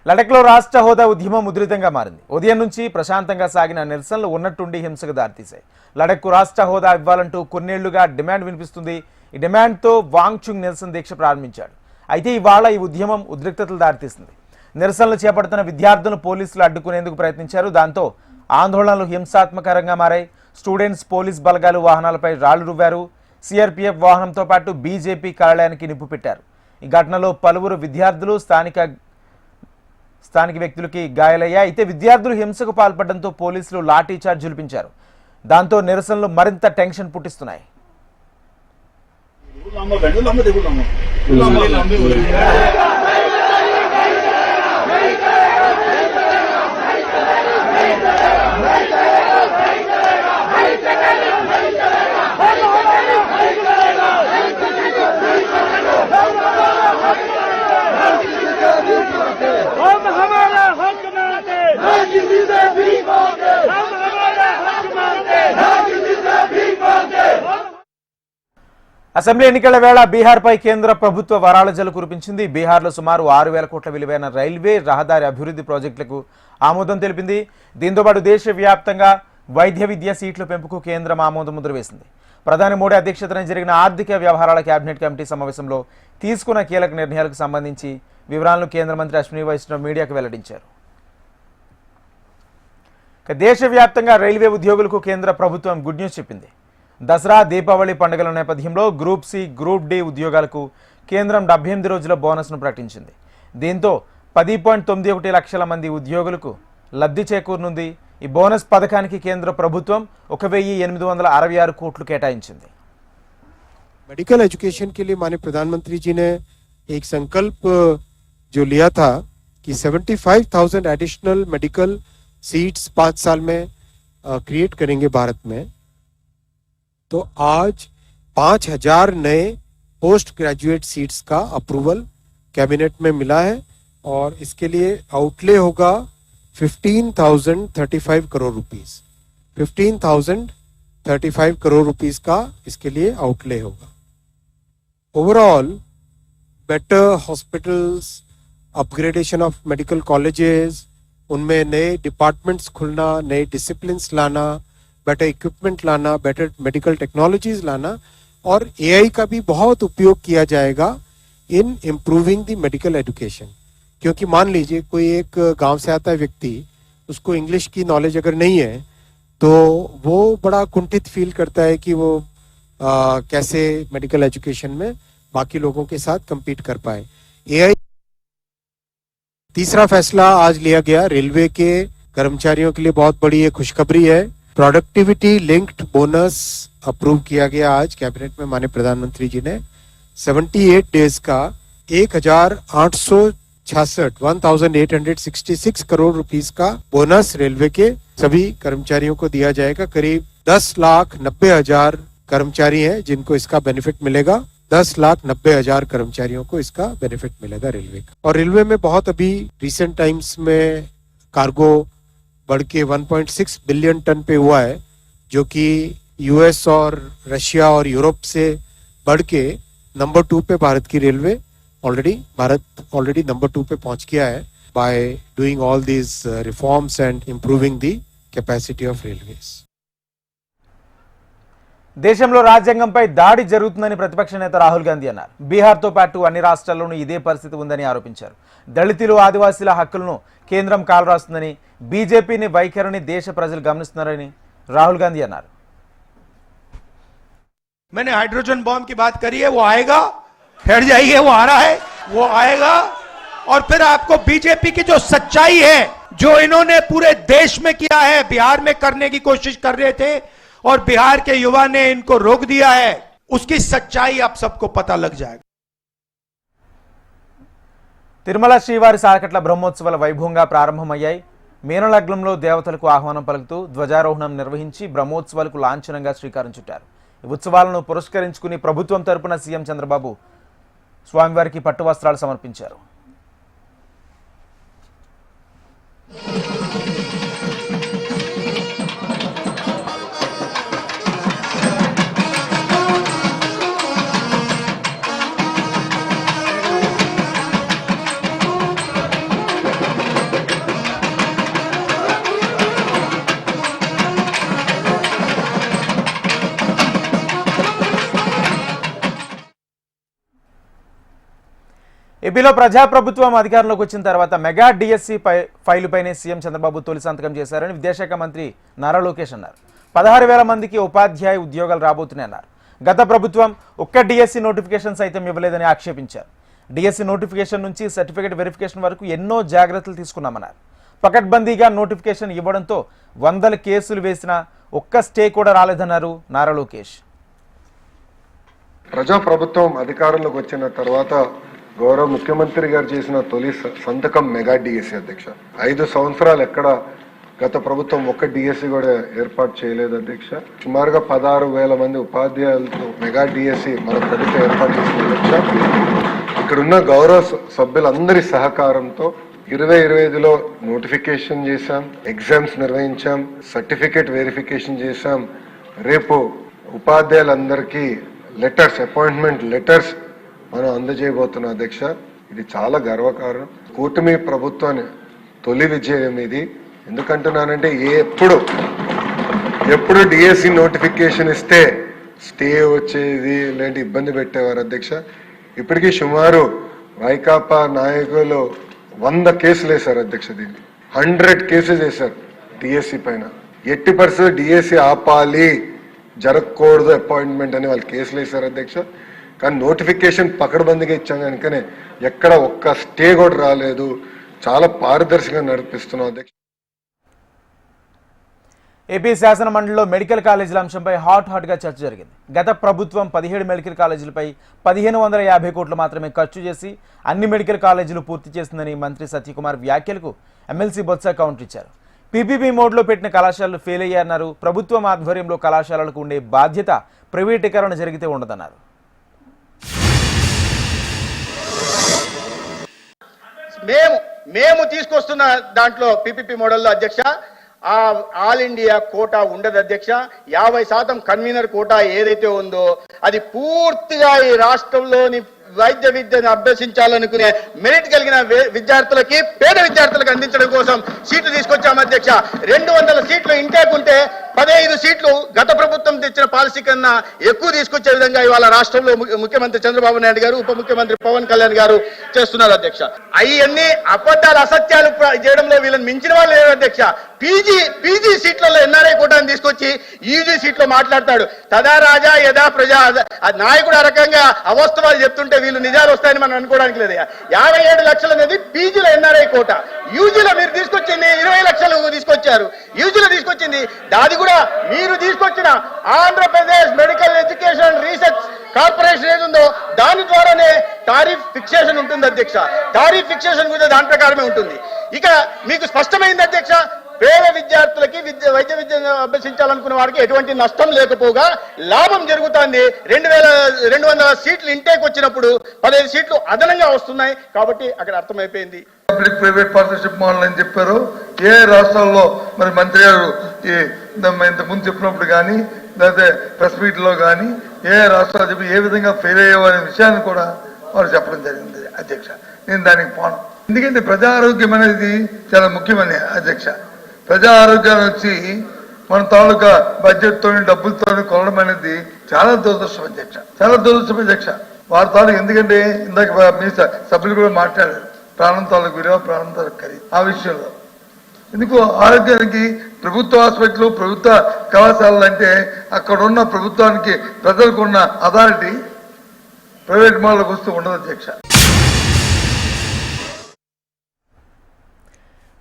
లడఖ్లో రాష్ట్ర హోదా ఉద్యమం ఉధృతంగా మారింది. ఉదయం నుంచి ప్రశాంతంగా సాగిన నిరసనలు ఉన్నట్టుండి హింసకు దారితీశాయి. లడఖ్కు రాష్ట్ర హోదా ఇవ్వాలంటూ కొన్నేళ్లుగా డిమాండ్ వినిపిస్తుంది. ఈ డిమాండ్తో వాంగ్చుంగ్ నిరసన దీక్ష ప్రారంభించాడు. అయితే ఇవాళ ఈ ఉద్యమం ఉద్రిక్తతలు దారితీసింది. నిరసనలు చేపడుతున్న విద్యార్థులను పోలీసులు అడ్డుకునేందుకు ప్రయత్నించారు. దాంతో ఆందోళనలు హింసాత్మకంగా మారాయి. స్టూడెంట్స్ పోలీస్ బలగాలు వాహనాలపై రాళ్లు రువ్వారు. సిఆర్పీఎఫ్ వాహనంతో పాటు బీజేపీ కార్యాలయానికి నిప్పు పెట్టారు. ఈ ఘటనలో పలువురు విద్యార్థులు స్థానిక వ్యక్తులకి గాయాలయ్యాయి. అయితే విద్యార్థులు హింసకు పాల్పడడంతో పోలీసులు లాఠీ చార్జ్ జులిపించారు. దాంతో నిరసనలు మరింత టెన్షన్ పుట్టిస్తున్నాయి. అసెంబ్లీ ఎన్నికల వేళ బీహార్పై కేంద్ర ప్రభుత్వ వరాల జల్లు కురిపించింది. బీహార్లో సుమారు 6,000 కోట్ల విలువైన రైల్వే, రహదారి అభివృద్ధి ప్రాజెక్టులకు ఆమోదం తెలిపింది. దీంతో పాటు దేశవ్యాప్తంగా వైద్య విద్య సీట్ల పెంపుకు కేంద్రం ఆమోద ముద్ర వేసింది. ప్రధాని మోడీ అధ్యక్షతన జరిగిన ఆర్థిక వ్యవహారాల కేబినెట్ కమిటీ సమావేశంలో తీసుకున్న కీలక నిర్ణయాలకు సంబంధించి వివరాలను కేంద్ర మంత్రి అశ్విని వైష్ణవ్ మీడియాకు వెల్లడించారు. దేశవ్యాప్తంగా రైల్వే ఉద్యోగులకు కేంద్ర ప్రభుత్వం గుడ్ న్యూస్ చెప్పింది. దసరా, దీపావళి పండుగల నేపథ్యంలో గ్రూప్ సి, గ్రూప్ డి ఉద్యోగాలకు కేంద్రం 78 రోజుల బోనస్ను ప్రకటించింది. దీంతో 10.91 లక్షల మంది ఉద్యోగులకు లబ్ధి చేకూరనుంది. ఈ బోనస్ పథకానికి కేంద్ర ప్రభుత్వం 1,866 కోట్లు కేటాయించింది. मेडिकल एजुकेशन के लिए माननीय प्रधानमंत्री जी ने एक संकल्प जो लिया था कि 75,000 एडिशनल मेडिकल सीट्स 5 साल में क्रिएट करेंगे भारत में। तो आज 5,000 नए पोस्ट ग्रेजुएट सीट्स का अप्रूवल कैबिनेट में मिला है और इसके लिए आउटले होगा 15,035 करोड़ रुपीस। 15,035 करोड़ रुपीस का इसके लिए आउटले होगा। Overall better hospitals, upgradation of medical colleges, उनमें नए डिपार्टमेंट्स खुलना, नए डिसिप्लिन्स लाना, बेटर इक्विपमेंट लाना, बेटर मेडिकल टेक्नोलॉजीज लाना और एआई का भी बहुत उपयोग किया जाएगा in improving the medical education. क्योंकि मान लीजिए कोई एक गांव से आता है व्यक्ति, उसको इंग्लिश की नॉलेज अगर नहीं है तो वो बड़ा कुंठित फील करता है कि वो कैसे मेडिकल एजुकेशन में बाकी लोगों के साथ compete कर पाए। एआई तीसरा फैसला आज लिया गया, रेलवे के कर्मचारियों के लिए बहुत बड़ी एक खुशखबरी है। प्रोडक्टिविटी लिंक्ड बोनस अप्रूव किया गया आज कैबिनेट में माननीय प्रधानमंत्री जी ने। 78 डेज का 1,866 करोड़ रुपीस का बोनस रेलवे के सभी कर्मचारियों को दिया जाएगा। करीब 10,90,000 कर्मचारी हैं जिनको इसका बेनिफिट मिलेगा। 10,90,000 कर्मचारियों को इसका बेनिफिट मिलेगा रेलवे का। और रेलवे में बहुत अभी रिसेंट टाइम्स में कार्गो बढ़ के 1.6 बिलियन टन पे हुआ है, जो कि यूएस और रशिया और यूरोप से बढ़ के नंबर 2 पे भारत की रेलवे ऑलरेडी नंबर 2 पे पहुंच गया है by doing all these reforms and improving the capacity of railways. దేశంలో రాజ్యాంగంపై దాడి జరుగుతుందని ప్రతిపక్ష నేత రాహుల్ గాంధీ అన్నారు. బీహార్తో పాటు అన్ని రాష్ట్రాల్లోనూ ఇదే పరిస్థితి ఉందని ఆరోపించారు. దళితులు, ఆదివాసీల హక్కులను కేంద్రం కాలరాస్తుందని, బీజేపీని వైఖరిని దేశ ప్రజలు గమనిస్తున్నారని రాహుల్ గాంధీ అన్నారు. मैंने हाइड्रोजन बॉम्ब की बात करी है, वो आएगा, ठहर जाइए, वो आ रहा है, वो आएगा। और फिर आपको बीजेपी की जो सच्चाई है, जो इन्होंने पूरे देश में किया है, बिहार में करने की कोशिश कर रहे थे और बिहार के युवा ने इनको रोक दिया है, उसकी सच्चाई आप सबको पता लग जाएगा। తిరుమల శ్రీవారి సాలకట్ల బ్రహ్మోత్సవాల వైభవంగా ప్రారంభమయ్యాయి. మీనలగ్నంలో దేవతలకు ఆహ్వానం పలుకుతూ ధ్వజారోహణం నిర్వహించి బ్రహ్మోత్సవాలకు లాంఛనంగా శ్రీకారం చుట్టారు. ఈ ఉత్సవాలను పురస్కరించుకుని ప్రభుత్వం తరపున సీఎం చంద్రబాబు స్వామివారికి పట్టు వస్త్రాలు సమర్పించారు. ఏపీలో ప్రజాప్రభుత్వం అధికారంలోకి వచ్చిన తర్వాత మెగా డిఎస్సి ఫైలుపైనే సీఎం చంద్రబాబు తొలి సంతకం చేశారని విద్యాశాఖ మంత్రి నారా లోకేష్ అన్నారు. 16,000 మందికి ఉపాధ్యాయ ఉద్యోగాలు రాబోతున్నాయన్నారు. గత ప్రభుత్వం ఒక్క డిఎస్సి నోటిఫికేషన్ సైతం ఇవ్వలేదని ఆక్షేపించారు. డిఎస్సి నోటిఫికేషన్ నుంచి సర్టిఫికేట్ వెరిఫికేషన్ వరకు ఎన్నో జాగ్రత్తలు తీసుకున్నామన్నారు. పకడ్బందీగా నోటిఫికేషన్ ఇవ్వడంతో 100 కేసులు వేసినా ఒక్క స్టే కూడా రాలేదన్నారు నారా లోకేష్. ప్రజాప్రభుత్వం అధికారంలోకి వచ్చిన తర్వాత గౌరవ ముఖ్యమంత్రి గారు చేసిన తొలి సంతకం మెగా డిఎస్సి అధ్యక్ష. 5 సంవత్సరాలు ఎక్కడ గత ప్రభుత్వం ఒక్క డిఎస్సి కూడా ఏర్పాటు చేయలేదు అధ్యక్ష. సుమారుగా 16,000 మంది ఉపాధ్యాయులతో మెగా డిఎస్సి మన ప్రభుత్వం ఏర్పాటు చేసిన అధ్యక్ష. ఇక్కడున్న గౌరవ సభ్యులందరి సహకారంతో 2025లో నోటిఫికేషన్ చేశాం, ఎగ్జామ్స్ నిర్వహించాం, సర్టిఫికేట్ వెరిఫికేషన్ చేశాం. రేపు ఉపాధ్యాయులందరికీ లెటర్స్, అపాయింట్మెంట్ లెటర్స్ మనం అందజేయబోతున్నాం అధ్యక్ష. ఇది చాలా గర్వకారణం. కూటమి ప్రభుత్వాన్ని తొలి విజయం ఇది. ఎందుకంటున్నానంటే ఎప్పుడు డిఎస్సి నోటిఫికేషన్ ఇస్తే స్టే వచ్చేది, లేదంటే ఇబ్బంది పెట్టేవారు అధ్యక్ష. ఇప్పటికీ సుమారు వైకాపా నాయకులు 100 కేసులు వేశారు అధ్యక్ష. దీన్ని 100 కేసెస్ వేశారు డిఎస్సి పైన. 80% డిఎస్సి ఆపాలి, జరగకూడదు అపాయింట్మెంట్ అని వాళ్ళు కేసులు వేశారు అధ్యక్ష. కానీ నోటిఫికేషన్ పకడ్బందీగా ఇచ్చాం కనుకనే ఎక్కడ ఒక్క స్టే కూడా రాలేదు. చాలా పారదర్శకంగా నడిపిస్తున్నాం అధ్యక్ష. ఏపీ శాసన మండలిలో మెడికల్ కాలేజీల అంశంపై హాట్గా చర్చ జరిగింది. గత ప్రభుత్వం 17 మెడికల్ కాలేజీలపై 1550 కోట్లు మాత్రమే ఖర్చు చేసి అన్ని మెడికల్ కాలేజీలు పూర్తి చేసిందని మంత్రి సత్యకుమార్ వ్యాఖ్యలకు ఎమ్మెల్సీ బొత్స కౌంటర్ ఇచ్చారు. పీపీపీ మోడ్లో పెట్టిన కళాశాలలు ఫెయిల్ అయ్యారన్నారు. ప్రభుత్వం ఆధ్వర్యంలో కళాశాలలకు ఉండే బాధ్యత ప్రైవేటీకరణ జరిగితే ఉండదన్నారు. మేము తీసుకొస్తున్న దాంట్లో పీపీపీ మోడల్లో అధ్యక్ష ఆల్ ఇండియా కోటా ఉండదు అధ్యక్ష. 50% కన్వీనర్ కోటా ఏదైతే ఉందో అది పూర్తిగా ఈ రాష్ట్రంలోని వైద్య విద్యను అభ్యసించాలనుకునే మెరిట్ కలిగిన విద్యార్థులకి, పేద విద్యార్థులకు అందించడం కోసం సీట్లు తీసుకొచ్చాము అధ్యక్ష. 200 సీట్లు ఇంటేక్ ఉంటే 15 సీట్లు గత ప్రభుత్వం తెచ్చిన పాలసీ కన్నా ఎక్కువ తీసుకొచ్చే విధంగా ఇవాళ రాష్ట్రంలో ముఖ్యమంత్రి చంద్రబాబు నాయుడు గారు, ఉప ముఖ్యమంత్రి పవన్ కళ్యాణ్ గారు చేస్తున్నారు అధ్యక్ష. అవన్నీ అబద్ధాలు, అసత్యాలు చేయడంలో వీళ్ళని మించిన వాళ్ళు లేరు అధ్యక్ష. పీజీ సీట్లలో ఎన్ఆర్ఐ కోటాను తీసుకొచ్చి యూజీ సీట్లో మాట్లాడతాడు. తదా రాజా యథా ప్రజా. నాయకుడు ఆ రకంగా అవాస్తవాలు చెప్తుంటే వీళ్ళు నిజాలు వస్తాయని మనం అనుకోవడానికి లేదు. 57 లక్షలు అనేది పీజీలో ఎన్ఆర్ఐ కోట. యూజీలో మీరు తీసుకొచ్చింది 20 లక్షలు తీసుకొచ్చారు. యూజీలో తీసుకొచ్చింది అది కూడా మీరు తీసుకొచ్చిన Andhra Pradesh medical education research corporation ఏది ఉందో దాని ద్వారానే టారిఫ్ ఫిక్సేషన్ ఉంటుంది అధ్యక్ష. టారిఫ్ ఫిక్సేషన్ కూడా దాని ప్రకారమే ఉంటుంది. ఇక మీకు స్పష్టమైంది అధ్యక్ష, పేద విద్యార్థులకి వైద్య విద్యను అభ్యసించాలనుకున్న వారికి ఎటువంటి నష్టం లేకపోగా లాభం జరుగుతుంది. 2200 సీట్లు ఇంటేక్ వచ్చినప్పుడు 15 సీట్లు అదనంగా వస్తున్నాయి. కాబట్టి అక్కడ అర్థమైపోయింది. పబ్లిక్ ప్రైవేట్ పార్ట్నర్షిప్ మోడల్ అని చెప్పారు. ఏ రాష్ట్రాల్లో మరి మంత్రి గారు ఇంతకుముందు చెప్పినప్పుడు కానీ లేకపోతే ప్రెస్ మీట్లో కానీ ఏ రాష్ట్రాలు చెప్పి ఏ విధంగా ఫెయిల్ అయ్యేవారనే విషయాన్ని కూడా వారు చెప్పడం జరిగింది అధ్యక్ష. నేను దానికి పోను. ఎందుకంటే ప్రజా ఆరోగ్యం అనేది చాలా ముఖ్యమని అధ్యక్ష. ప్రజా ఆరోగ్యాన్ని వచ్చి మన తాలూకా బడ్జెట్తో డబ్బులతో కొనడం అనేది చాలా దురదృష్టం అధ్యక్ష, చాలా దురదృష్టం అధ్యక్ష. వారి తాలూకు ఎందుకంటే ఇందాక మీ సభ్యులు కూడా మాట్లాడారు, ప్రాణం తాలూకు విలువ, ప్రాణం తాలూకు ఖరీదు. ఆ విషయంలో ఎందుకు ఆరోగ్యానికి ప్రభుత్వ హాస్పిటల్, ప్రభుత్వ కళాశాలలు అంటే అక్కడ ఉన్న ప్రభుత్వానికి ప్రజలకు ఉన్న అథారిటీ ప్రైవేట్ మాల్లోకి వస్తూ ఉండదు అధ్యక్ష.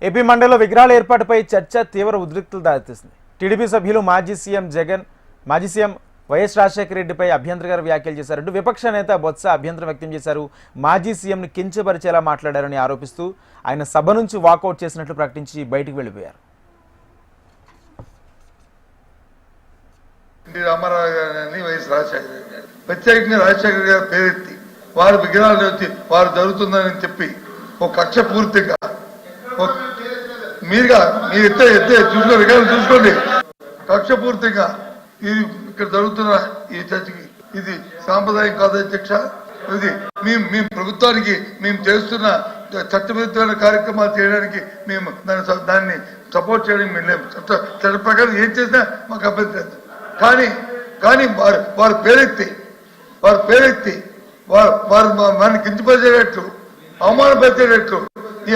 ఏపీ మండలిలో విగ్రహాల ఏర్పాటుపై చర్చ తీవ్ర ఉద్రిక్తలు దారితీసింది. టీడీపీ సభ్యులు మాజీ సీఎం వైఎస్ రాజశేఖర రెడ్డిపై అభ్యంతరకర వ్యాఖ్యలు చేశారు. విపక్ష నేత బొత్స అభ్యంతరం వ్యక్తం చేశారు. మాజీ సీఎంను కించపరిచేలా మాట్లాడారని ఆరోపిస్తూ ఆయన సభ నుంచి వాకౌట్ చేసినట్లు ప్రకటించి బయటికి వెళ్లిపోయారు. రామారావు గారిని వైఎస్ రాజశేఖర రెడ్డి గారు ప్రత్యేకంగా రాజశేఖర గారు పేరెత్తి వారి విగ్రహాలు వచ్చి వారు జరుగుతుందని చెప్పి ఒక కక్ష పూర్తిగా మీరు చూసుకో విగ్రహాలు చూసుకోండి. కక్ష పూర్తిగా ఇది ఇక్కడ జరుగుతున్న ఈ చర్చకి ఇది సాంప్రదాయం కాదు అధ్యక్ష. ఇది మేము ప్రభుత్వానికి మేము చేస్తున్న చట్టవిరుద్ధమైన కార్యక్రమాలు చేయడానికి మేము దాన్ని సపోర్ట్ చేయడానికి మేము లేము. చట్ట ప్రకారం ఏం చేసినా మాకు అభ్యంతరం లేదు. కానీ వారు పేరెత్తి వారిని కించపరిచేటట్లు అవమానపరిచేటట్లు ఈ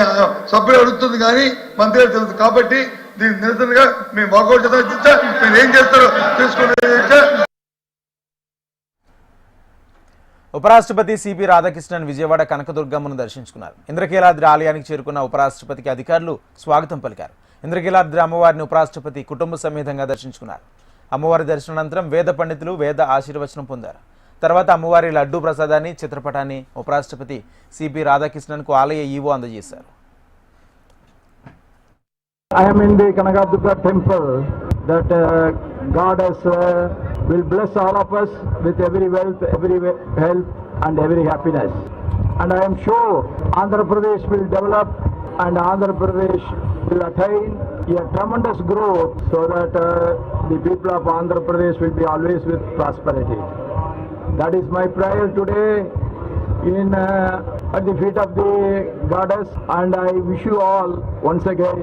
సభ్యులు అడుగుతుంది కానీ మంత్రి గారు తెలుసు కాబట్టి దీనికి నిరసనగా మేము వాకౌట్ చేస్తాం. మీరు ఏం చేస్తారో తెలుసుకునే ఉపరాష్ట్రపతి సిపి రాధాకృష్ణన్ విజయవాడ కనకదుర్గమ్మను దర్శించుకున్నారు. ఇంద్రకీలాద్రి ఆలయానికి చేరుకున్న ఉపరాష్ట్రపతికి అధికారులు స్వాగతం పలికారు. ఇంద్రకీలాద్రి అమ్మవారిని ఉపరాష్ట్రపతి కుటుంబ సమేతంగా దర్శించుకున్నారు. అమ్మవారి దర్శనానంతరం వేద పండితులు వేద ఆశీర్వచనం పొందారు. తర్వాత అమ్మవారి లడ్డూ ప్రసాదాన్ని చిత్రపటాన్ని ఉపరాష్ట్రపతి సిపి రాధాకృష్ణన్కు ఆలయ ఈవో అందజేశారు. I am in the Kanakadurga temple that goddess will bless all of us with every wealth, every health and every happiness. And I am sure Andhra Pradesh will develop and Andhra Pradesh will attain a tremendous growth so that the people of Andhra Pradesh will be always with prosperity. That is my prayer today at the feet of the goddess, and I wish you all once again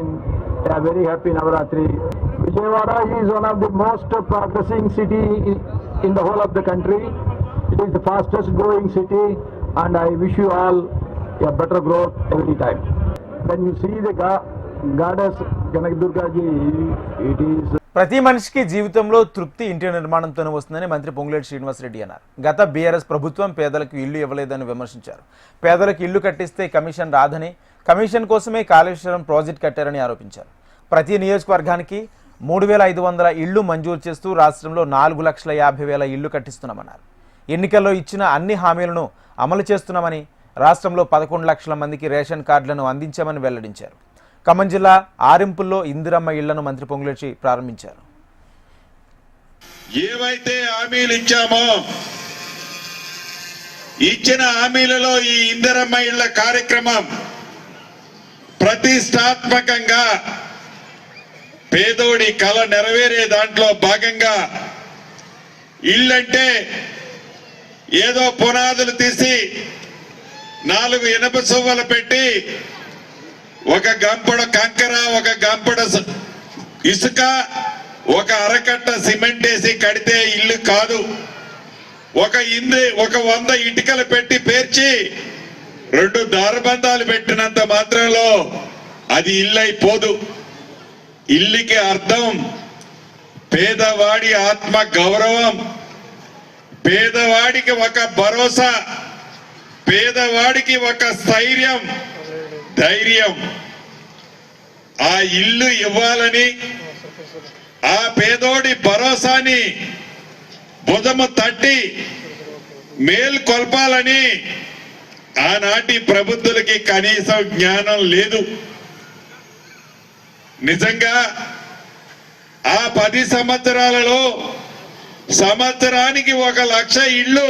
a very happy Navaratri. Vijayawada is one of the most progressing city in the whole of the country. It is the fastest growing city, and I wish you all a better growth every time. When you see the goddess Kanakadurga ji, it is ప్రతి మనిషికి జీవితంలో తృప్తి ఇంటి నిర్మాణంతోనే వస్తుందని మంత్రి పొంగులేటి శ్రీనివాసరెడ్డి అన్నారు. గత BRS ప్రభుత్వం పేదలకు ఇల్లు ఇవ్వలేదని విమర్శించారు. పేదలకు ఇల్లు కట్టిస్తే కమిషన్ రాదని, కమిషన్ కోసమే కాళేశ్వరం ప్రాజెక్ట్ కట్టారని ఆరోపించారు. ప్రతి నియోజకవర్గానికి 3,500 ఇళ్లు మంజూరు చేస్తూ రాష్ట్రంలో 4,50,000 ఇళ్లు కట్టిస్తున్నామన్నారు. ఎన్నికల్లో ఇచ్చిన అన్ని హామీలను అమలు చేస్తున్నామని, రాష్ట్రంలో 11 లక్షల మందికి రేషన్ కార్డులను అందించామని వెల్లడించారు. ఖమ్మం జిల్లా ఆరింపుల్లో ఇందిరమ్మ ఇళ్లను మంత్రి పొంగులేటి ప్రారంభించారు. ఏవైతే హామీలు ఇచ్చామో ఇచ్చిన హామీలలో ఈ ఇందిరమ్మ ఇళ్ల కార్యక్రమం ప్రతిష్టాత్మకంగా పేదోడి కళ నెరవేరే దాంట్లో భాగంగా ఇల్లంటే ఏదో పునాదులు తీసి 4 ఇనుప సువ్వలు పెట్టి ఒక గంపడ కంకర, ఒక గంపడ ఇసుక, ఒక అరకట్ట సిమెంట్ వేసి కడితే ఇల్లు కాదు. ఒక 100 ఇటుకలు పెట్టి పేర్చి 2 దారబంధాలు పెట్టినంత మాత్రంలో అది ఇల్లు అయిపోదు. ఇల్లుకి అర్థం పేదవాడి ఆత్మ గౌరవం, పేదవాడికి ఒక భరోసా, పేదవాడికి ఒక స్థైర్యం, ధైర్యం. ఆ ఇల్లు ఇవ్వాలని, ఆ పేదోడి భరోసాని భుజము తట్టి మేల్కొల్పాలని ఆనాటి ప్రభుత్వులకి కనీసం జ్ఞానం లేదు. నిజంగా ఆ 10 సంవత్సరాలలో సంవత్సరానికి 1,00,000 ఇళ్ళు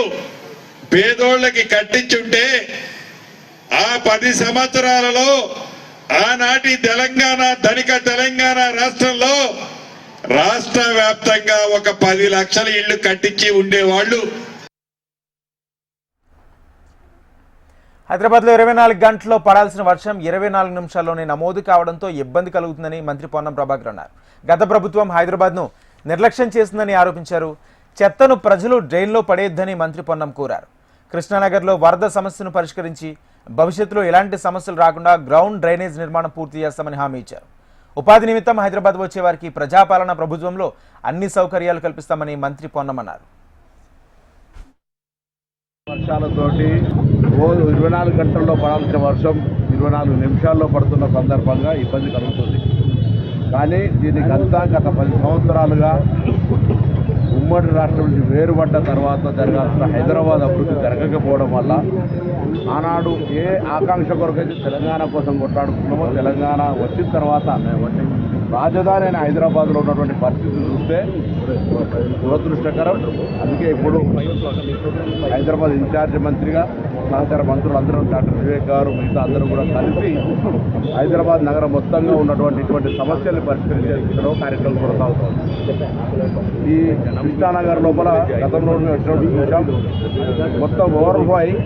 పేదోళ్ళకి కట్టించుంటే ఆ 10 సంవత్సరాలలో ఆనాటి తెలంగాణ, ధనిక తెలంగాణ రాష్ట్రంలో రాష్ట్ర వ్యాప్తంగా ఒక 10 లక్షల ఇళ్లు కట్టించి ఉండేవాళ్ళు. హైదరాబాద్లో 24 గంటల్లో పడాల్సిన వర్షం 24 నిమిషాల్లోనే నమోదు కావడంతో ఇబ్బంది కలుగుతుందని మంత్రి పొన్నం ప్రభాకర్ అన్నారు. గత ప్రభుత్వం హైదరాబాద్ను నిర్లక్ష్యం చేసిందని ఆరోపించారు. చెత్తను ప్రజలు డ్రైన్లో పడేయొద్దని మంత్రి పొన్నం కోరారు. కృష్ణానగర్లో వరద సమస్యను పరిష్కరించి భవిష్యత్తులో ఎలాంటి సమస్యలు రాకుండా గ్రౌండ్ డ్రైనేజ్ నిర్మాణం పూర్తి చేస్తామని హామీ ఇచ్చారు. ఉపాధి నిమిత్తం హైదరాబాద్ వచ్చే వారికి ప్రజాపాలన ప్రభుత్వంలో అన్ని సౌకర్యాలు కల్పిస్తామని మంత్రి పొన్నం అన్నారు. వర్షాలతోటి రోజు 24 గంటల్లో పడాల్సిన వర్షం 24 నిమిషాల్లో పడుతున్న సందర్భంగా ఇబ్బంది కలుగుతుంది. కానీ దీనికి అంతా గత 10 సంవత్సరాలుగా ఉమ్మడి రాష్ట్రం నుంచి వేరుపడ్డ తర్వాత జరగాల్సిన హైదరాబాద్ అభివృద్ధి జరగకపోవడం వల్ల ఆనాడు ఏ ఆకాంక్ష కొరకైతే తెలంగాణ కోసం కొట్లాడుకున్నామో, తెలంగాణ వచ్చిన తర్వాత రాజధాని అయిన హైదరాబాద్లో ఉన్నటువంటి పరిస్థితులు చూస్తే దురదృష్టకరం. అందుకే ఇప్పుడు హైదరాబాద్ ఇన్ఛార్జ్ మంత్రిగా సహచార మంత్రులు అందరూ, డాక్టర్ వివేక్ గారు, మిగతా అందరూ కూడా కలిసి హైదరాబాద్ నగరం మొత్తంగా ఉన్నటువంటి ఇటువంటి సమస్యల్ని పరిష్కరించే దిశలో కార్యక్రమం కొనసాగుతుంది. ఈ కృష్ణానగర్ లోపల గతంలో వచ్చినటువంటి చూసాం, మొత్తం ఓవర్ఫ్లో అయి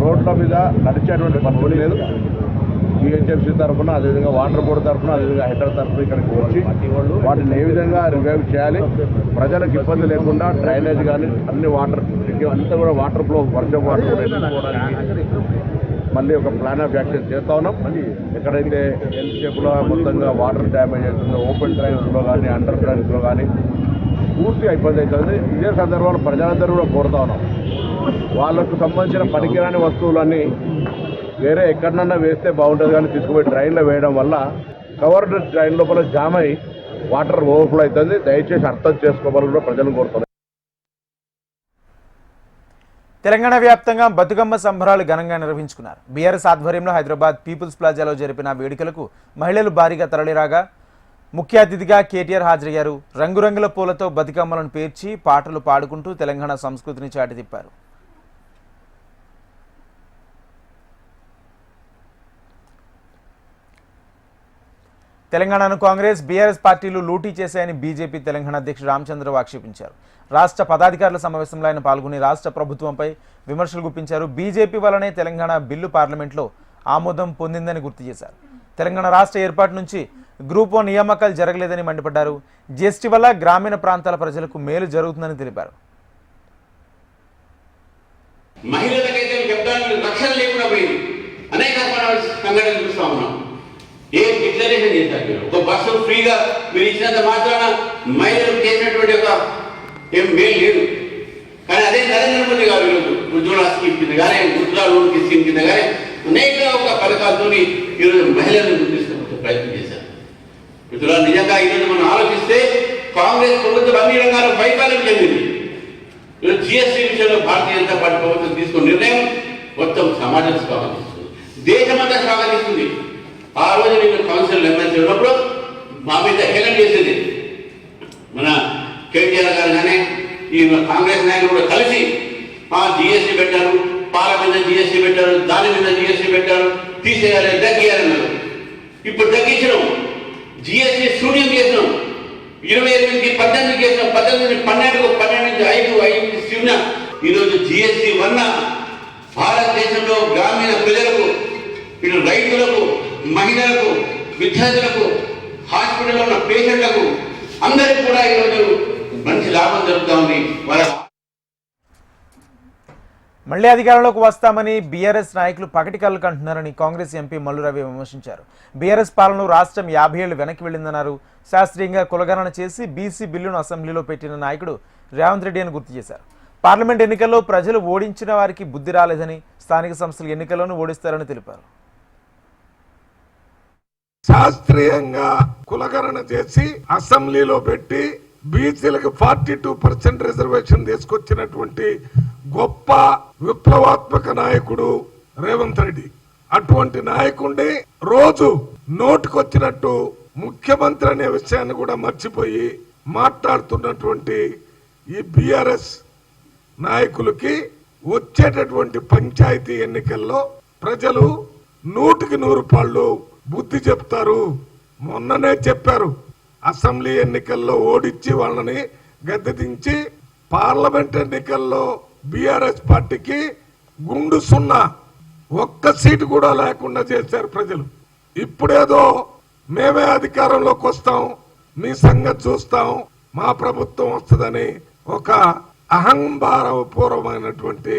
రోడ్ల మీద నడిచేటువంటి పరిస్థితి లేదు. జిహెచ్ఎంసీ తరఫున, అదేవిధంగా వాటర్ బోర్డు తరఫున, అదేవిధంగా హెడర్ తరఫున ఇక్కడికి వచ్చి వాటిని ఏ విధంగా రివైవ్ చేయాలి, ప్రజలకు ఇబ్బంది లేకుండా డ్రైనేజ్ కానీ అన్ని వాటర్ అంతా కూడా వాటర్ ఫ్లో, వర్షం వాటర్ కూడా ఎన్నుకోవడానికి మళ్ళీ ఒక ప్లాన్ ఆఫ్ యాక్షన్ చేస్తా ఉన్నాం. ఎక్కడైతే ఎల్ షేప్లో మొత్తంగా వాటర్ డ్యామేజ్ అవుతుందో ఓపెన్ డ్రైన్స్లో కానీ అండర్ డ్రైన్స్లో కానీ పూర్తిగా ఇబ్బంది అవుతుంది. ఇదే సందర్భంలో ప్రజలందరూ కూడా కోరుతా ఉన్నాం, వాళ్ళకు సంబంధించిన పనికిరాని వస్తువులన్నీ వేరే ఎక్కడన్నా వేస్తే బాగుంటుంది కానీ తీసుకుపోయి డ్రైన్లో వేయడం వల్ల కవర్డ్ డ్రైన్ లోపల జామ్ అయి వాటర్ ఓవర్ఫ్లో అవుతుంది. దయచేసి అర్థం చేసుకోవాలని కూడా ప్రజలు కోరుతున్నారు. తెలంగాణ వ్యాప్తంగా బతుకమ్మ సంబరాలు ఘనంగా నిర్వహించుకున్నారు. బీఆర్ఎస్ ఆధ్వర్యంలో హైదరాబాద్ పీపుల్స్ ప్లాజాలో జరిపిన వేడుకలకు మహిళలు భారీగా తరలిరాగా ముఖ్య అతిథిగా కేటీఆర్ హాజరయ్యారు. రంగురంగుల పూలతో బతుకమ్మలను పేర్చి పాటలు పాడుకుంటూ తెలంగాణ సంస్కృతిని చాటి తిప్పారు. తెలంగాణను కాంగ్రెస్ బీఆర్ఎస్ పార్టీలు లూటీ చేశాయని బీజేపీ తెలంగాణ అధ్యక్షుడు రామచంద్రరావు ఆక్షేపించారు. రాష్ట్ర పదాధికారుల సమావేశంలో ఆయన పాల్గొని రాష్ట్ర ప్రభుత్వంపై విమర్శలు గుప్పించారు. బీజేపీ వల్లనే తెలంగాణ బిల్లు పార్లమెంట్లో ఆమోదం పొందిందని గుర్తు చేశారు. తెలంగాణ రాష్ట్ర ఏర్పాటు నుంచి గ్రూప్ 1 నియామకాలు జరగలేదని మండిపడ్డారు. జీఎస్టీ వల్ల గ్రామీణ ప్రాంతాల ప్రజలకు మేలు జరుగుతుందని తెలిపారు. మహిళలకైతే చెప్పడానికి రక్షణ లేకుండా పోయింది. అనేక సంఘటనలు చూస్తా ఉన్నాం. ఏం డిక్లరేషన్ చేశారు మీరు? ఒక బస్సు ఫ్రీగా మీరు ఇచ్చినంత మాత్రాన మహిళలు చేసినటువంటి ఒక ఏం మేలు లేదు. కానీ అదే నరేంద్ర మోదీ గారు ఈరోజు ఉజ్వల స్కీమ్ కింద కానీ ఉజ్వల లోన్ స్కీమ్ కింద కానీ అనేక ఒక పథకాలతో ఈరోజు మహిళలను గుర్తించడానికి ప్రయత్నం చేశారు. మిత్రుల నిజంగా ఈరోజు మనం ఆలోచిస్తే కాంగ్రెస్ ప్రభుత్వం అన్ని రంగాల్లో వైఫల్యం చెందింది. ఈరోజు జిఎస్టీ విషయంలో భారతీయ జనతా పార్టీ ప్రభుత్వం తీసుకున్న నిర్ణయం మొత్తం సమాజం స్వాగతిస్తుంది, దేశమంతా స్వాగతిస్తుంది. ఆ రోజు నేను కౌన్సిల్ ఎమ్మెల్సీ ఉన్నప్పుడు మా మీద హేళన చేసేది మన కేటీఆర్ గారు కానీ ఈ కాంగ్రెస్ నాయకులు కూడా కలిసి జిఎస్టీ పెట్టారు, పాల మీద జిఎస్టీ పెట్టారు, దాని మీద జిఎస్టీ పెట్టారు, తీసేయాలి తగ్గియాలన్నారు. ఇప్పుడు తగ్గించడం, జిఎస్టీ శూన్యం చేసినాం. 28కి 18 చేసినాం, 18 12కు 12 5 5 శూన్యం. ఈరోజు జిఎస్టీ వల్ల భారతదేశంలో గ్రామీణ ప్రజలకు, ఇటు రైతులకు, మహిళలకు, విద్యార్థులకు, హాస్పిటల్లో ఉన్న పేషెంట్లకు అందరికీ కూడా ఈరోజు మంచి లాభం జరుగుతూ ఉంది. మళ్లీ అధికారంలోకి వస్తామని బీఆర్ఎస్ నాయకులు పకటి కళ్ళు కంటున్నారని కాంగ్రెస్ ఎంపీ మల్లు రవి విమర్శించారు. బీఆర్ఎస్ పాలనలో రాష్ట్రం 50 ఏళ్లు వెనక్కి వెళ్లిందన్నారు. శాస్త్రీయంగా కులగణన చేసి బీసీ బిల్లును అసెంబ్లీలో పెట్టిన నాయకుడు రేవంత్ రెడ్డి అని గుర్తు చేశారు. పార్లమెంట్ ఎన్నికల్లో ప్రజలు ఓడించిన వారికి బుద్ధి రాలేదని, స్థానిక సంస్థల ఎన్నికల్లోనూ ఓడిస్తారని తెలిపారు. శాస్త్రీయంగా కులగణన చేసి అసెంబ్లీలో పెట్టి బీసీలకు 42% రిజర్వేషన్ తీసుకొచ్చినటువంటి గొప్ప విప్లవాత్మక నాయకుడు రేవంత్ రెడ్డి. అటువంటి నాయకుడిని రోజు నోటుకొచ్చినట్టు ముఖ్యమంత్రి అనే విషయాన్ని కూడా మర్చిపోయి మాట్లాడుతున్నటువంటి ఈ బీఆర్ఎస్ నాయకులకి వచ్చేటటువంటి పంచాయతీ ఎన్నికల్లో ప్రజలు 100కి 100 పాళ్ళు బుద్ధి చెప్తారు. మొన్ననే చెప్పారు, అసెంబ్లీ ఎన్నికల్లో ఓడించి వాళ్ళని గద్దెదించి పార్లమెంట్ ఎన్నికల్లో బీఆర్ఎస్ పార్టీకి గుండు 0, ఒక్క సీటు కూడా లేకుండా చేశారు ప్రజలు. ఇప్పుడేదో మేమే అధికారంలోకి వస్తాం, మీ సంగతి చూస్తాం, మా ప్రభుత్వం వస్తుందని ఒక అహంభారపూర్వమైనటువంటి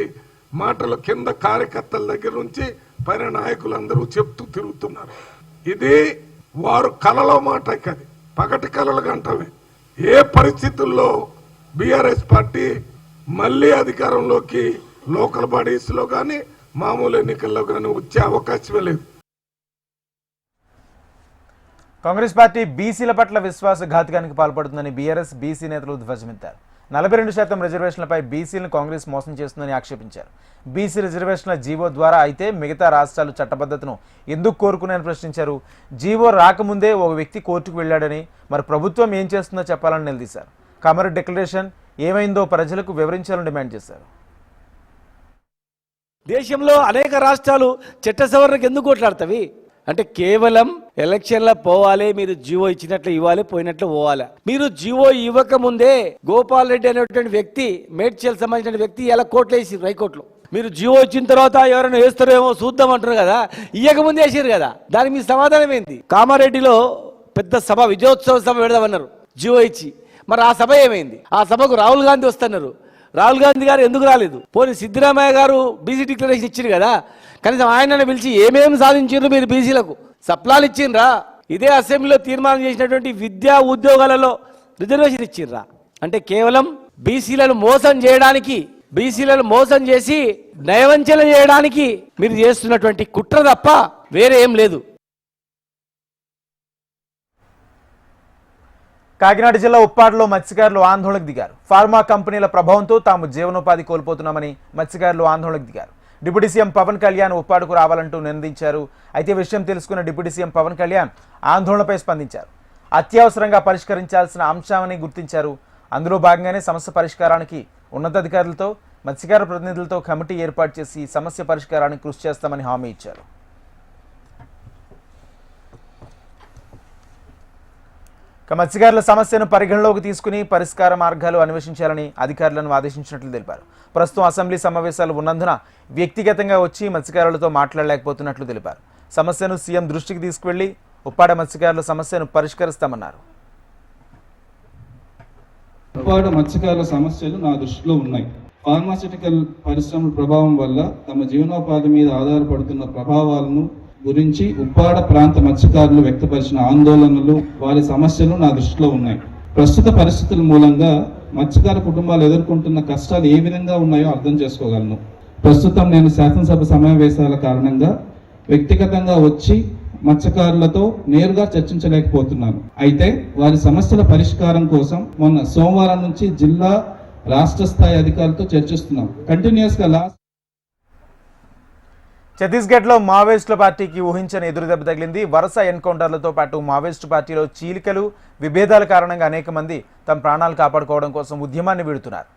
మాటలు కింద కార్యకర్తల దగ్గర నుంచి పైన నాయకులందరూ చెప్తూ తిరుగుతున్నారు. ఇది వారు కలలో మాట కాదు, పగటి కలలు గంటమే. ఏ పరిస్థితుల్లో బీఆర్ఎస్ పార్టీ మళ్ళీ అధికారంలోకి లోకల్ బాడీస్ లో కానీ మామూలు ఎన్నికల్లో కానీ వచ్చే అవకాశమే లేదు. కాంగ్రెస్ పార్టీ బీసీల పట్ల విశ్వాసఘాతకానికి పాల్పడుతుందని బీఆర్ఎస్ బీసీ నేతలు ధ్వజమెత్తారు. 42% రిజర్వేషన్లపై బీసీలను కాంగ్రెస్ మోసం చేస్తుందని ఆక్షేపించారు. బీసీ రిజర్వేషన్ల జీవో ద్వారా అయితే మిగతా రాష్ట్రాలు చట్టబద్ధతను ఎందుకు కోరుకున్నాయని ప్రశ్నించారు. జీవో రాకముందే ఒక వ్యక్తి కోర్టుకు వెళ్లాడని, మరి ప్రభుత్వం ఏం చేస్తుందో చెప్పాలని నిలదీశారు. కామారెడ్డి డిక్లరేషన్ ఏమైందో ప్రజలకు వివరించాలని డిమాండ్ చేశారు. దేశంలో అనేక రాష్ట్రాలు చట్ట సవరణకు ఎందుకు కొట్లాడతావి అంటే కేవలం ఎలక్షన్లో పోవాలి, మీరు జీవో ఇచ్చినట్లు ఇవ్వాలి, పోయినట్లు పోవాలి. మీరు జీవో ఇవ్వక ముందే గోపాల్ రెడ్డి అనేటువంటి వ్యక్తి, మేడ్చల్ సంబంధించిన వ్యక్తి ఇలా కోర్టులో వేసి హైకోర్టులో మీరు జీవో ఇచ్చిన తర్వాత ఎవరైనా వేస్తారేమో చూద్దాం అంటారు కదా, ఇవ్వకముందే వేసారు కదా. దానికి మీ సమాధానం ఏంటి? కామారెడ్డిలో పెద్ద సభ, విజయోత్సవ సభ పెడదామన్నారు జీవో ఇచ్చి, మరి ఆ సభ ఏమైంది? ఆ సభకు రాహుల్ గాంధీ వస్తున్నారు. రాహుల్ గాంధీ గారు ఎందుకు రాలేదు? పోనీ సిద్ధరామయ్య గారు బీసీ డిక్లరేషన్ ఇచ్చారు కదా, కనీసం ఆయనను పిలిచి ఏమేమి సాధించారు మీరు బీసీలకు? సప్లాలు ఇచ్చిండ్రా? ఇదే అసెంబ్లీలో తీర్మానం చేసినటువంటి విద్యా ఉద్యోగాలలో రిజర్వేషన్ ఇచ్చిండ్రా? అంటే కేవలం బీసీలను మోసం చేసి నయవంచన చేయడానికి మీరు చేస్తున్నటువంటి కుట్ర తప్ప వేరే ఏం లేదు. కాకినాడ జిల్లా ఉప్పాడలో మత్స్యకారులు ఆందోళనకు దిగారు. ఫార్మా కంపెనీల ప్రభావంతో తాము జీవనోపాధి కోల్పోతున్నామని మత్స్యకారులు ఆందోళనకు దిగారు. డిప్యూటీ సీఎం పవన్ కళ్యాణ్ ఉప్పాడుకు రావాలంటూ నినదించారు. అయితే విషయం తెలుసుకున్న డిప్యూటీ సీఎం పవన్ కళ్యాణ్ ఆందోళనపై స్పందించారు. అత్యవసరంగా పరిష్కరించాల్సిన అంశాన్ని గుర్తించారు. అందులో భాగంగానే సమస్య పరిష్కారానికి ఉన్నతాధికారులతో మత్స్యకార ప్రతినిధులతో కమిటీ ఏర్పాటు చేసి సమస్య పరిష్కారానికి కృషి చేస్తామని హామీ ఇచ్చారు. మత్స్యకారుల సమస్యను పరిగణలోకి తీసుకుని పరిష్కార మార్గాలు అన్వేషించాలని అధికారులను ఆదేశించినట్లు తెలిపారు. ప్రస్తుతం అసెంబ్లీ సమావేశాలు ఉన్నందున వ్యక్తిగతంగా వచ్చి మత్స్యకారులతో మాట్లాడలేకపోతున్నట్లు తెలిపారు. సమస్యను సీఎం దృష్టికి తీసుకువెళ్లి ఉప్పాడ మత్స్యకారుల సమస్యను పరిష్కరిస్తామన్నారు. ఉప్పాడ మత్స్యకారుల సమస్యలు నా దృష్టిలో ఉన్నాయి. ఫార్మాస్యూటికల్ పరిశ్రమల ప్రభావం వల్ల తమ జీవనోపాధి మీద ఆధారపడుతున్న ప్రభావాలను గురించి ఉప్పాడ ప్రాంత మత్స్యకారులు వ్యక్తపరిచిన ఆందోళనలు, వారి సమస్యలు నా దృష్టిలో ఉన్నాయి. ప్రస్తుత పరిస్థితుల మూలంగా మత్స్యకార కుటుంబాలు ఎదుర్కొంటున్న కష్టాలు ఏ విధంగా ఉన్నాయో అర్థం చేసుకోగలను. ప్రస్తుతం నేను శాసనసభ సమావేశాల కారణంగా వ్యక్తిగతంగా వచ్చి మత్స్యకారులతో నేరుగా చర్చించలేకపోతున్నాను. అయితే వారి సమస్యల పరిష్కారం కోసం మొన్న సోమవారం నుంచి జిల్లా, రాష్ట్ర స్థాయి అధికారులతో చర్చిస్తున్నాం. కంటిన్యూస్గా ఛత్తీస్గఢ్లో మావోయిస్టుల పార్టీకి ఊహించని ఎదురుదెబ్బ తగిలింది. వరుస ఎన్కౌంటర్లతో పాటు మావోయిస్టు పార్టీలో చీలికలు, విభేదాల కారణంగా అనేక మంది తమ ప్రాణాలు కాపాడుకోవడం కోసం ఉద్యమాన్ని వీడుతున్నారు.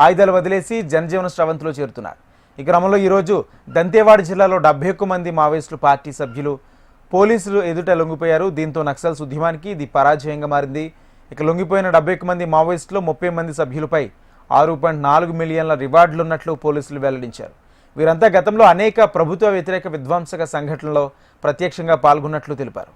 ఆయుధాలు వదిలేసి జనజీవన స్రవంతిలో చేరుతున్నారు. ఈ క్రమంలో ఈరోజు దంతేవాడ జిల్లాలో 71 మంది మావోయిస్టుల పార్టీ సభ్యులు పోలీసులు ఎదుట లొంగిపోయారు. దీంతో నక్సల్స్ ఉద్యమానికి ఇది పరాజయంగా మారింది. ఇక లొంగిపోయిన 71 మంది మావోయిస్టులు 30 మంది సభ్యులపై 6.4 మిలియన్ల రివార్డులున్నట్లు పోలీసులు వెల్లడించారు. వీరంతా గతంలో అనేక ప్రభుత్వ వ్యతిరేక విధ్వంసక సంఘటనలో ప్రత్యక్షంగా పాల్గొన్నట్లు తెలిపారు.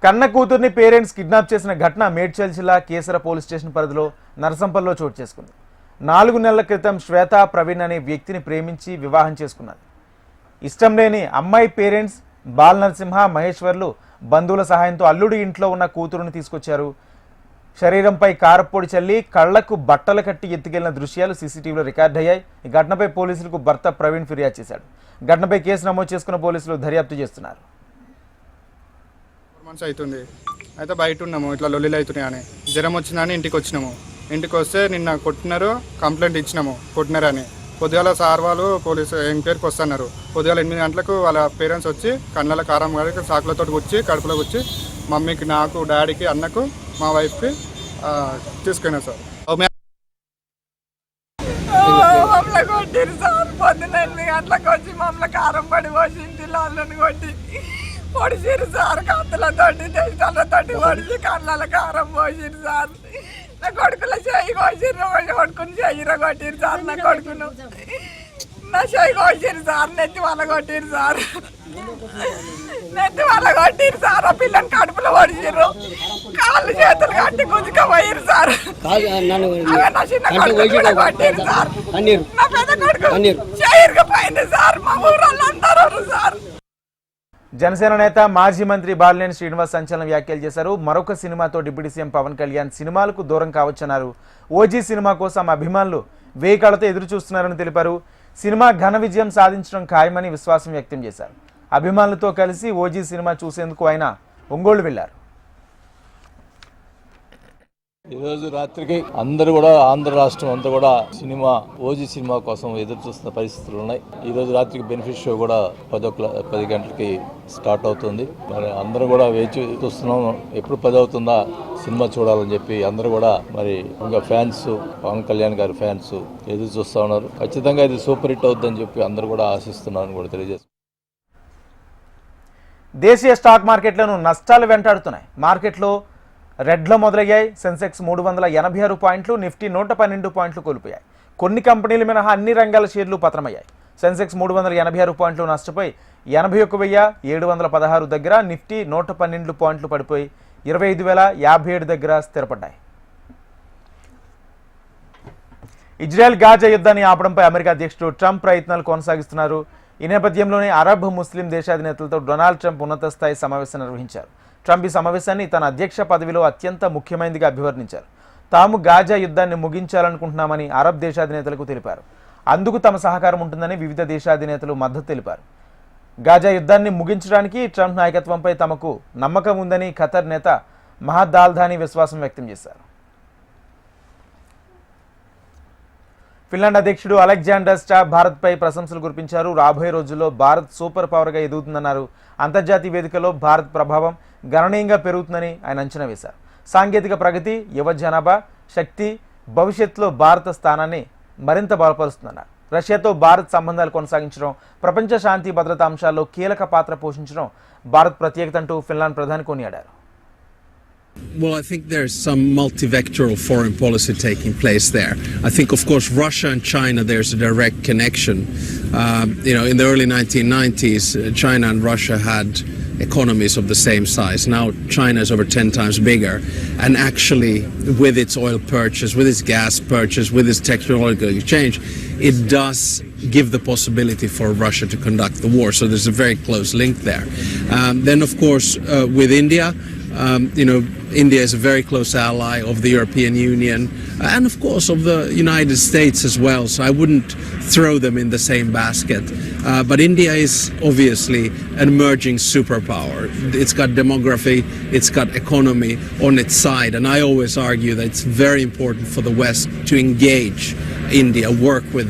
కన్న కూతుర్ని పేరెంట్స్ కిడ్నాప్ చేసిన ఘటన మేడ్చల్ జిల్లా కేసర పోలీస్ స్టేషన్ పరిధిలో నరసంపల్లో చోటు చేసుకుంది. 4 నెలల క్రితం శ్వేత ప్రవీణ్ అనే వ్యక్తిని ప్రేమించి వివాహం చేసుకున్నది. ఇష్టం లేని అమ్మాయి పేరెంట్స్ బాల్ నరసింహ, మహేశ్వర్లు బంధువుల సహాయంతో అల్లుడి ఇంట్లో ఉన్న కూతురుని తీసుకొచ్చారు. శరీరంపై కారపొడి చల్లి కళ్లకు బట్టలు కట్టి ఎత్తుకెళ్లిన దృశ్యాలు సీసీటీవీలో రికార్డ్ అయ్యాయి. ఈ ఘటనపై పోలీసులకు భర్త ప్రవీణ్ ఫిర్యాదు చేశాడు. ఘటనపై కేసు నమోదు చేసుకున్న పోలీసులు దర్యాప్తు చేస్తున్నారు. 4 months అవుతుంది. అయితే బయట ఉన్నాము, ఇట్లా లొల్లిలు అవుతున్నాయి అని జ్వరం వచ్చిందని ఇంటికి వచ్చినాము. ఇంటికి వస్తే నిన్న కొట్టినారు, కంప్లైంట్ ఇచ్చినాము కొట్టినారని. పొద్దుగాల సార్ వాళ్ళు పోలీసు ఎంక్వైరీకి వస్తున్నారు. పొద్దుగాల 8 గంటలకు వాళ్ళ పేరెంట్స్ వచ్చి కళ్ళ కారం గారికి సాకులతో గుచ్చి కడుపులో గుచ్చి మమ్మీకి, నాకు, డాడీకి, అన్నకు, మా వైఫ్కి తీసుకున్నారు సార్. మమ్మల్ని కొట్టిరు సార్. పొద్దున 8 గంటలకు వచ్చి మమ్మల్ని కారం పడి పోసి ఇంటిలో వాళ్ళని కొట్టి పొడిచిరు సార్. కత్తులతోటి, తెస్తాలతోటి పొడిచి కళ్ళ కారం పోసిరు సార్. నా కొడుకుల చెయ్యి కోసిరు, కొడుకుని చెయ్యిర కొట్టిరు సార్. నా కొడుకును నా చెయ్యి కోసిరు సార్. నెత్తి వాళ్ళ కొట్టిరు సార్. నెత్తి వాళ్ళ కొట్టిరు సార్. ఆ పిల్లని కడుపులో పొడిచిరు, కాళ్ళు చేతులు కట్టి గుంజుకపోయిరు సార్. నా చిన్న కొడుకు కొట్టిరు సార్. నా పెద్ద కొడుకు చెయ్యిరిగిపోయింది సార్. మా ఊళ్ళందరూ సార్. జనసేన నేత మాజీ మంత్రి బాలినేని శ్రీనివాస్ సంచలన వ్యాఖ్యలు చేశారు. మరొక సినిమాతో డిప్యూటీ సీఎం పవన్ కళ్యాణ్ సినిమాలకు దూరం కావచ్చన్నారు. ఓజీ సినిమా కోసం అభిమానులు 1000 కళ్ళతో ఎదురు చూస్తున్నారని తెలిపారు. సినిమా ఘన విజయం సాధించడం ఖాయమని విశ్వాసం వ్యక్తం చేశారు. అభిమానులతో కలిసి ఓజీ సినిమా చూసేందుకు ఆయన ఒంగోలు వెళ్లారు. ఈరోజు రాత్రికి అందరూ కూడా ఆంధ్ర రాష్ట్రం అంతా కూడా ఓజీ సినిమా కోసం ఎదురు చూస్తున్న పరిస్థితులు ఉన్నాయి. ఈరోజు రాత్రికి బెనిఫిట్ షో కూడా 10 గంటలకి స్టార్ట్ అవుతుంది. మరి అందరూ కూడా వేచి చూస్తున్నాం, ఎప్పుడు 10 అవుతుందా సినిమా చూడాలని చెప్పి అందరూ కూడా మరి ఇంకా ఫ్యాన్స్, పవన్ కళ్యాణ్ గారి ఫ్యాన్స్ ఎదురు చూస్తూ ఉన్నారు. ఖచ్చితంగా ఇది సూపర్ హిట్ అవుతుందని చెప్పి అందరూ కూడా ఆశిస్తున్నారని కూడా తెలియజేస్తారు. దేశీయ స్టాక్ మార్కెట్లను నష్టాలు వెంటాడుతున్నాయి. మార్కెట్లో రెడ్లో మొదలయ్యాయి. సెన్సెక్స్ 386 పాయింట్లు, నిఫ్టీ 112 పాయింట్లు కోల్పోయాయి. కొన్ని కంపెనీలు మినహా అన్ని రంగాల షేర్లు పతనమయ్యాయి. సెన్సెక్స్ 386 పాయింట్లు నష్టపోయి 81,716 దగ్గర, నిఫ్టీ 112 పాయింట్లు పడిపోయి 25,057 దగ్గర స్థిరపడ్డాయి. ఇజ్రాయెల్ గాజా యుద్ధాన్ని ఆపడంపై అమెరికా అధ్యక్షుడు ట్రంప్ ప్రయత్నాలు కొనసాగిస్తున్నారు. ఈ నేపథ్యంలోనే అరబ్ ముస్లిం దేశాధినేతలతో డొనాల్డ్ ట్రంప్ ఉన్నత స్థాయి సమావేశం నిర్వహించారు. ట్రంప్ ఈ సమావేశాన్ని తన అధ్యక్ష పదవిలో అత్యంత ముఖ్యమైనదిగా అభివర్ణించారు. తాము గాజా యుద్ధాన్ని ముగించాలనుకుంటున్నామని అరబ్ దేశాధినేతలకు తెలిపారు. అందుకు తమ సహకారం ఉంటుందని వివిధ దేశాధినేతలు మద్దతు తెలిపారు. గాజా యుద్ధాన్ని ముగించడానికి ట్రంప్ నాయకత్వంపై తమకు నమ్మకం ఉందని ఖతర్ నేత మహద్ ఆల్ధానీ విశ్వాసం వ్యక్తం చేశారు. ఫిన్లాండ్ అధ్యక్షుడు అలెగ్జాండర్ స్టాబ్ భారత్పై ప్రశంసలు కురిపించారు. రాబోయే రోజుల్లో భారత్ సూపర్ పవర్గా ఎదుగుతుందన్నారు. అంతర్జాతీయ వేదికలో భారత్ ప్రభావం గణనీయంగా పెరుగుతుందని ఆయన అంచనా వేశారు. సాంకేతిక ప్రగతి, యువ జనాభా శక్తి భవిష్యత్తులో భారత స్థానాన్ని మరింత బలపరుస్తుందన్నారు. రష్యాతో భారత్ సంబంధాలు కొనసాగించడం, ప్రపంచ శాంతి భద్రతా అంశాల్లో కీలక పాత్ర పోషించడం భారత్ ప్రత్యేకత అంటూ ఫిన్లాండ్ ప్రధాని కొనియాడారు. Well, I think there's some multivectoral foreign policy taking place there. I think, of course, Russia and China, there's a direct connection. In the early 1990s, China and Russia had economies of the same size. Now China is over 10 times bigger, and actually with its oil purchase, with its gas purchase, with its technological exchange, it does give the possibility for Russia to conduct the war. So there's a very close link there. Then of course with India, India is a very close ally of the European Union and of course of the United States as well. So I wouldn't throw them in the same basket. But India is obviously an emerging superpower. It's got demography, it's got economy on its side. And I always argue that it's very important for the West to engage India, work with.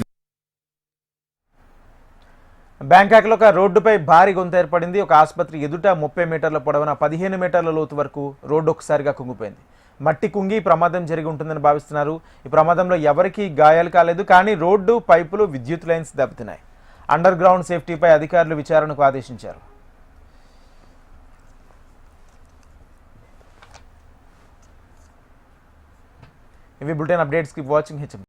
బ్యాంకాక్లో ఒక రోడ్డుపై భారీ గొంతు ఏర్పడింది. ఒక ఆసుపత్రి ఎదుట 30 మీటర్ల పొడవున 15 మీటర్ల లోతు వరకు రోడ్డు ఒకసారిగా కుంగిపోయింది. మట్టి కుంగి ప్రమాదం జరిగి ఉంటుందని భావిస్తున్నారు. ఈ ప్రమాదంలో ఎవరికీ గాయాలు కాలేదు, కానీ రోడ్డు, పైపులు, విద్యుత్ లైన్స్ దెబ్బతిన్నాయి. అండర్ గ్రౌండ్ సేఫ్టీపై అధికారులు విచారణకు ఆదేశించారు. ఇవి bulletin updates. Keep watching HM.